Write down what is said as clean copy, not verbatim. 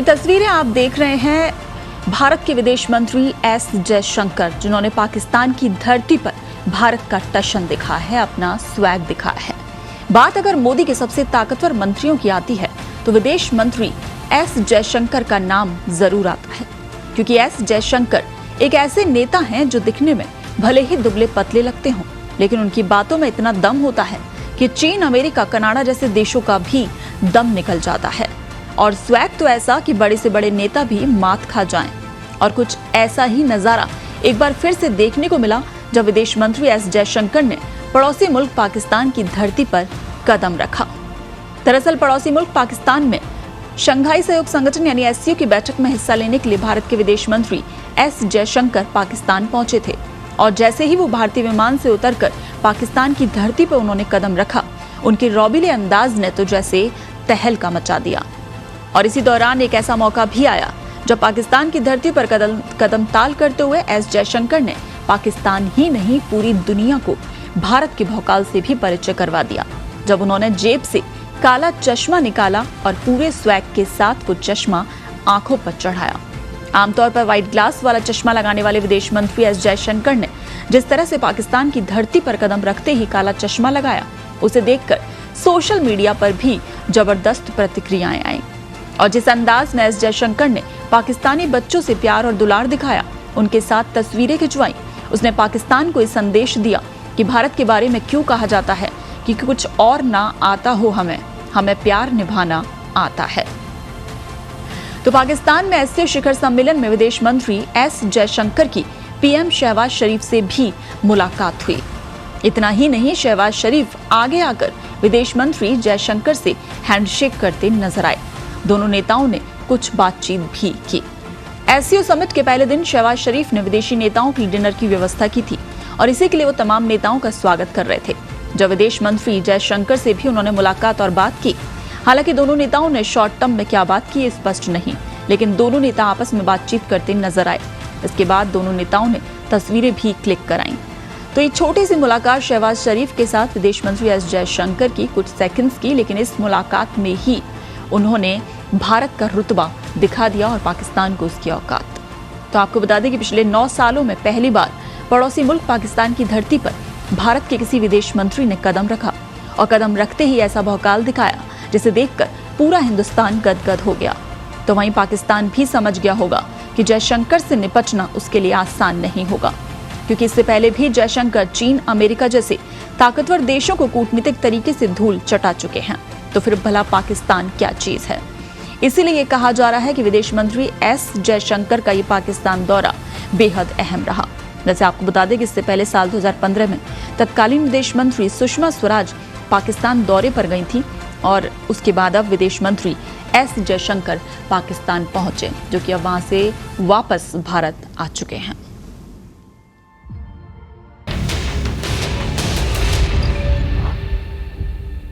ये तस्वीरें आप देख रहे हैं भारत के विदेश मंत्री एस जयशंकर, जिन्होंने पाकिस्तान की धरती पर भारत का टशन दिखा है, अपना स्वैग दिखा है। बात अगर मोदी के सबसे ताकतवर मंत्रियों की आती है तो विदेश मंत्री एस जयशंकर का नाम जरूर आता है, क्योंकि एस जयशंकर एक ऐसे नेता हैं जो दिखने में भले ही दुबले पतले लगते हों, लेकिन उनकी बातों में इतना दम होता है कि चीन, अमेरिका, कनाडा जैसे देशों का भी दम निकल जाता है। और स्वैग तो ऐसा कि बड़े से बड़े नेता भी मात खा जाएं। और कुछ ऐसा ही नजारा एक बार फिर से देखने को मिला जब विदेश मंत्री एस जयशंकर ने पड़ोसी मुल्क पाकिस्तान की धरती पर कदम रखा। दरअसल पड़ोसी मुल्क पाकिस्तान में शंघाई सहयोग संगठन यानी एससीओ की बैठक में हिस्सा लेने के लिए भारत के विदेश मंत्री एस जयशंकर पाकिस्तान पहुंचे थे। और जैसे ही वो भारतीय विमान से उतरकर पाकिस्तान की धरती पर उन्होंने कदम रखा, उनके रौबीले अंदाज ने तो जैसे तहलका मचा दिया। और इसी दौरान एक ऐसा मौका भी आया जब पाकिस्तान की धरती पर कदम ताल करते हुए एस जयशंकर ने पाकिस्तान ही नहीं पूरी दुनिया को भारत के भौकाल से भी परिचय करवा दिया, जब उन्होंने जेब से काला चश्मा निकाला और पूरे स्वैग के साथ वो चश्मा आंखों पर चढ़ाया। आमतौर पर व्हाइट ग्लास वाला चश्मा लगाने वाले विदेश मंत्री एस जयशंकर ने जिस तरह से पाकिस्तान की धरती पर कदम रखते ही काला चश्मा लगाया, उसे देखकर सोशल मीडिया पर भी जबरदस्त प्रतिक्रियाएं आईं। और जिस अंदाज में एस जयशंकर ने पाकिस्तानी बच्चों से प्यार और दुलार दिखाया, उनके साथ तस्वीरें खिंचवाई, उसने पाकिस्तान को ये संदेश दिया कि भारत के बारे में क्यों कहा जाता है कि कुछ और ना आता हो, हमें प्यार निभाना आता है। तो पाकिस्तान में एससीओ शिखर सम्मेलन में विदेश मंत्री एस जयशंकर की पीएम शहबाज शरीफ से भी मुलाकात हुई। इतना ही नहीं, शहबाज शरीफ आगे आकर विदेश मंत्री जयशंकर से हैंडशेक करते नजर आए। दोनों नेताओं ने कुछ बातचीत भी की। एससीओ समिट के पहले दिन शहबाज शरीफ ने विदेशी नेताओं के डिनर की व्यवस्था की थी और इसी के लिए वो तमाम नेताओं का स्वागत कर रहे थे। जब विदेश मंत्री जयशंकर से भी उन्होंने मुलाकात और बात की। हालांकि दोनों नेताओं ने शॉर्ट टर्म में क्या बात की स्पष्ट नहीं, लेकिन दोनों नेता आपस में बातचीत करते नजर आए। इसके बाद दोनों नेताओं ने तस्वीरें भी क्लिक कराई। तो ये छोटी सी मुलाकात शहबाज शरीफ के साथ विदेश मंत्री एस जयशंकर की कुछ सेकंड्स की, लेकिन इस मुलाकात में ही उन्होंने भारत का रुतबा दिखा दिया और पाकिस्तान को उसकी औकात। तो आपको बता दें कि पिछले 9 सालों में पहली बार पड़ोसी मुल्क पाकिस्तान की धरती पर भारत के किसी विदेश मंत्री ने कदम रखा और कदम रखते ही ऐसा भौकाल दिखाया जिसे देखकर पूरा हिंदुस्तान गदगद हो गया। तो वहीं पाकिस्तान भी समझ गया होगा कि जयशंकर से निपटना उसके लिए आसान नहीं होगा, क्योंकि इससे पहले भी जयशंकर चीन, अमेरिका जैसे ताकतवर देशों को कूटनीतिक तरीके से धूल चटा चुके हैं। तो फिर भला पाकिस्तान क्या चीज है? इसीलिए ये कहा जा रहा है कि विदेश मंत्री एस जयशंकर का ये पाकिस्तान दौरा बेहद अहम रहा। वैसे आपको बता दें कि इससे पहले साल 2015 में तत्कालीन विदेश मंत्री सुषमा स्वराज पाकिस्तान दौरे पर गई थी और उसके बाद अब विदेश मंत्री एस जयशंकर पाकिस्तान पहुंचे, जो कि अब वहां से वापस भारत आ चुके हैं।